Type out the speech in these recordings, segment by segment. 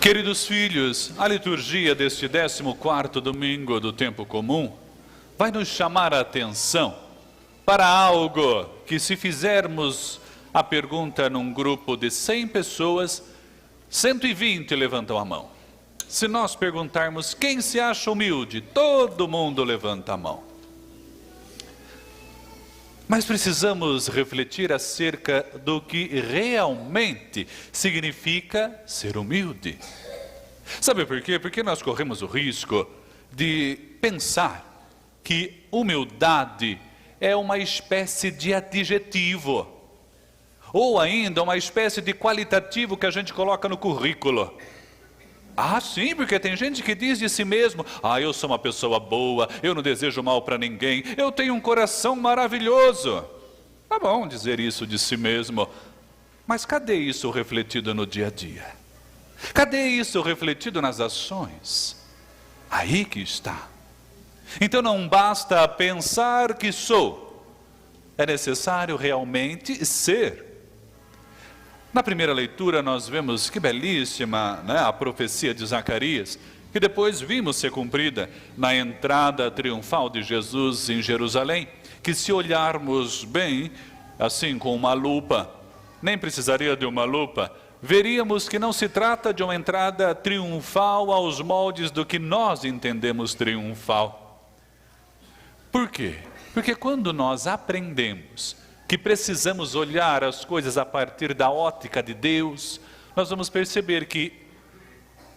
Queridos filhos, a liturgia deste 14º domingo do tempo comum vai nos chamar a atenção para algo que, se fizermos a pergunta num grupo de 100 pessoas, 120 levantam a mão. Se nós perguntarmos quem se acha humilde, todo mundo levanta a mão. Mas precisamos refletir acerca do que realmente significa ser humilde. Sabe por quê? Porque nós corremos o risco de pensar que humildade é uma espécie de adjetivo, ou ainda uma espécie de qualitativo que a gente coloca no currículo. Ah, sim, porque tem gente que diz de si mesmo: eu sou uma pessoa boa, eu não desejo mal para ninguém, eu tenho um coração maravilhoso. Tá bom dizer isso de si mesmo, mas cadê isso refletido no dia a dia? Cadê isso refletido nas ações? Aí que está. Então não basta pensar que sou, é necessário realmente ser. Na primeira leitura nós vemos que belíssima, a profecia de Zacarias, que depois vimos ser cumprida na entrada triunfal de Jesus em Jerusalém, que, se olharmos bem, assim com uma lupa, nem precisaria de uma lupa, veríamos que não se trata de uma entrada triunfal aos moldes do que nós entendemos triunfal. Por quê? Porque quando nós aprendemos que precisamos olhar as coisas a partir da ótica de Deus, nós vamos perceber que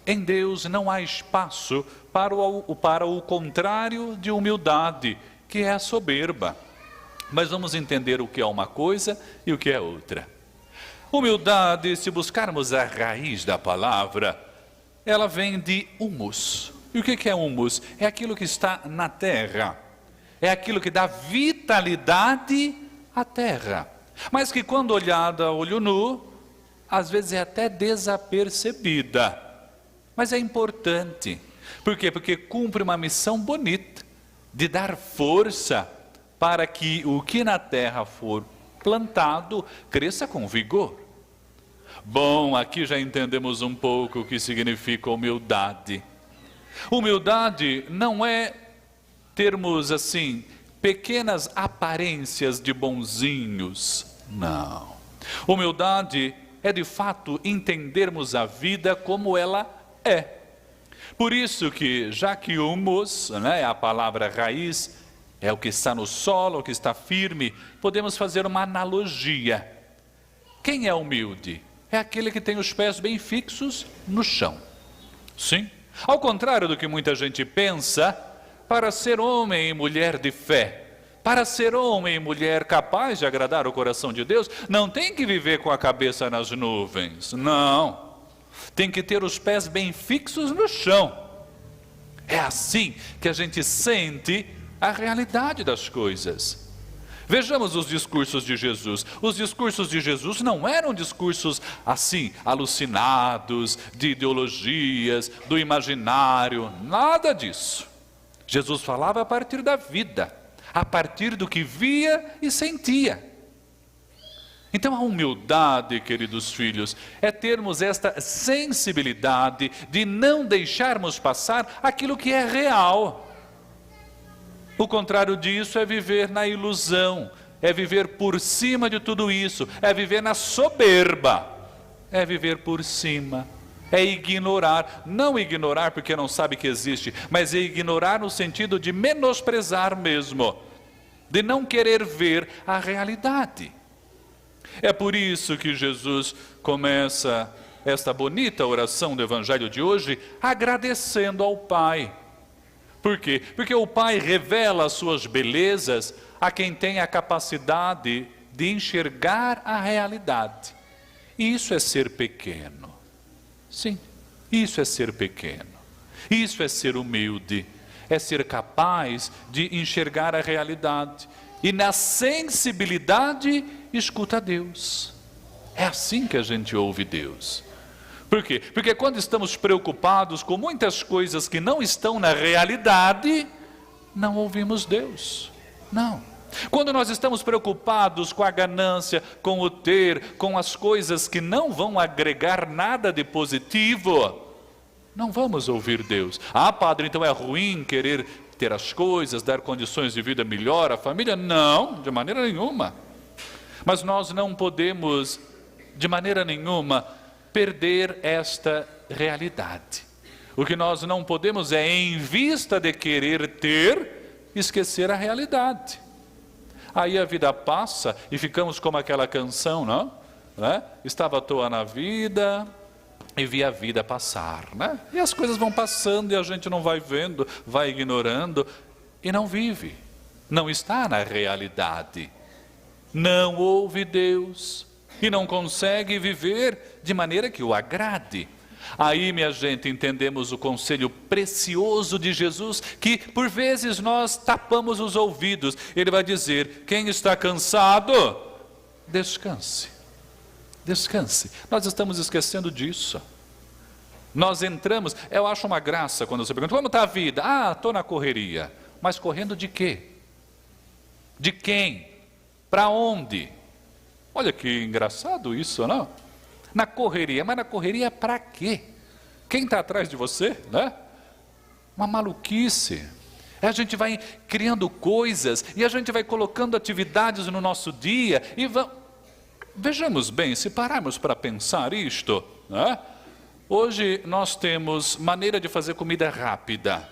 em Deus não há espaço para o contrário de humildade, que é a soberba. Mas vamos entender o que é uma coisa e o que é outra. Humildade, se buscarmos a raiz da palavra, ela vem de humus. E o que é humus? É aquilo que está na terra, é aquilo que dá vitalidade a terra, mas que, quando olhada a olho nu, às vezes é até desapercebida, mas é importante. Por quê? Porque cumpre uma missão bonita, de dar força para que o que na terra for plantado cresça com vigor. Bom, aqui já entendemos um pouco o que significa humildade. Humildade não é termos assim pequenas aparências de bonzinhos, não. Humildade é de fato entendermos a vida como ela é. Por isso que, já que humus, a palavra raiz, é o que está no solo, o que está firme, podemos fazer uma analogia. Quem é humilde? É aquele que tem os pés bem fixos no chão. Sim, ao contrário do que muita gente pensa, para ser homem e mulher de fé, para ser homem e mulher capaz de agradar o coração de Deus, não tem que viver com a cabeça nas nuvens, não. Tem que ter os pés bem fixos no chão. É assim que a gente sente a realidade das coisas. Vejamos os discursos de Jesus. Os discursos de Jesus não eram discursos assim, alucinados, de ideologias, do imaginário, nada disso. Jesus falava a partir da vida, a partir do que via e sentia. Então a humildade, queridos filhos, é termos esta sensibilidade de não deixarmos passar aquilo que é real. O contrário disso é viver na ilusão, é viver por cima de tudo isso, é viver na soberba, é viver por cima. É ignorar, não ignorar porque não sabe que existe, mas é ignorar no sentido de menosprezar mesmo, de não querer ver a realidade. É por isso que Jesus começa esta bonita oração do Evangelho de hoje agradecendo ao Pai. Por quê? Porque o Pai revela as suas belezas a quem tem a capacidade de enxergar a realidade. E isso é ser pequeno. Sim, isso é ser pequeno, isso é ser humilde, é ser capaz de enxergar a realidade e, na sensibilidade, escuta Deus. É assim que a gente ouve Deus. Por quê? Porque quando estamos preocupados com muitas coisas que não estão na realidade, não ouvimos Deus, não. Quando nós estamos preocupados com a ganância, com o ter, com as coisas que não vão agregar nada de positivo, não vamos ouvir Deus. Ah, padre, então é ruim querer ter as coisas, dar condições de vida melhor à família? Não, de maneira nenhuma. Mas nós não podemos, de maneira nenhuma, perder esta realidade. O que nós não podemos é, em vista de querer ter, esquecer a realidade. Aí a vida passa e ficamos como aquela canção, não? Estava à toa na vida e vi a vida passar, né? E as coisas vão passando e a gente não vai vendo, vai ignorando e não vive, não está na realidade, não ouve Deus e não consegue viver de maneira que o agrade. Aí, minha gente, entendemos o conselho precioso de Jesus, que por vezes nós tapamos os ouvidos. Ele vai dizer: quem está cansado, descanse. Descanse. Nós estamos esquecendo disso. Nós entramos, eu acho uma graça quando você pergunta: como está a vida? Ah, estou na correria. Mas correndo de quê? De quem? Para onde? Olha que engraçado isso, não? Na correria, mas na correria para quê? Quem está atrás de você, né? Uma maluquice. A gente vai criando coisas e a gente vai colocando atividades no nosso dia e vejamos bem, se pararmos para pensar isto, né? Hoje nós temos maneira de fazer comida rápida,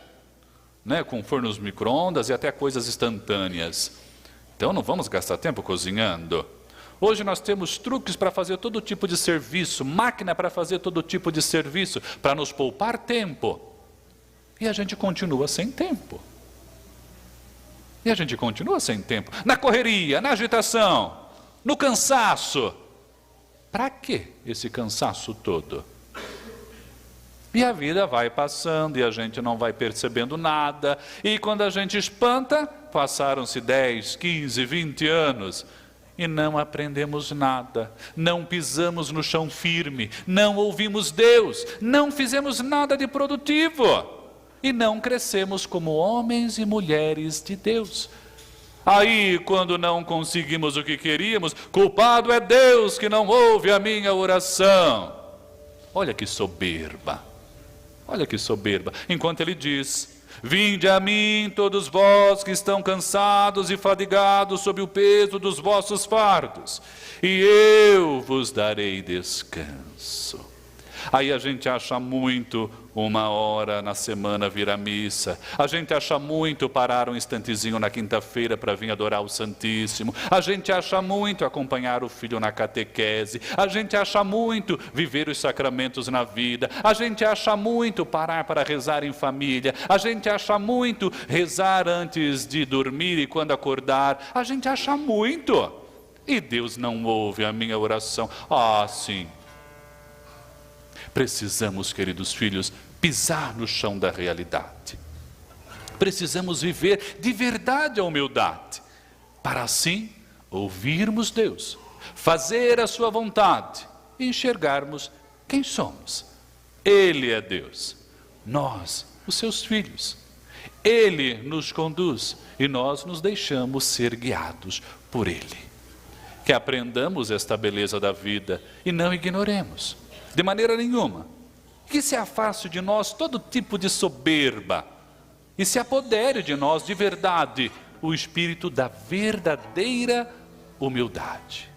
né? Com fornos micro-ondas e até coisas instantâneas. Então não vamos gastar tempo cozinhando. Hoje nós temos truques para fazer todo tipo de serviço, máquina para fazer todo tipo de serviço, para nos poupar tempo. E a gente continua sem tempo. E a gente continua sem tempo. Na correria, na agitação, no cansaço. Para que esse cansaço todo? E a vida vai passando e a gente não vai percebendo nada. E quando a gente espanta, passaram-se 10, 15, 20 anos... e não aprendemos nada, não pisamos no chão firme, não ouvimos Deus, não fizemos nada de produtivo e não crescemos como homens e mulheres de Deus. Aí, quando não conseguimos o que queríamos, culpado é Deus que não ouve a minha oração. Olha que soberba, olha que soberba. Enquanto ele diz: vinde a mim todos vós que estão cansados e fadigados sob o peso dos vossos fardos, e eu vos darei descanso. Aí a gente acha muito 1 hora na semana vir à missa. A gente acha muito parar um instantezinho na quinta-feira para vir adorar o Santíssimo. A gente acha muito acompanhar o filho na catequese. A gente acha muito viver os sacramentos na vida. A gente acha muito parar para rezar em família. A gente acha muito rezar antes de dormir e quando acordar. A gente acha muito. E Deus não ouve a minha oração. Ah, sim. Precisamos, queridos filhos, pisar no chão da realidade. Precisamos viver de verdade a humildade, para assim ouvirmos Deus, fazer a sua vontade e enxergarmos quem somos. Ele é Deus, nós, os seus filhos. Ele nos conduz e nós nos deixamos ser guiados por Ele. Que aprendamos esta beleza da vida e não ignoremos de maneira nenhuma. Que se afaste de nós todo tipo de soberba e se apodere de nós de verdade o espírito da verdadeira humildade.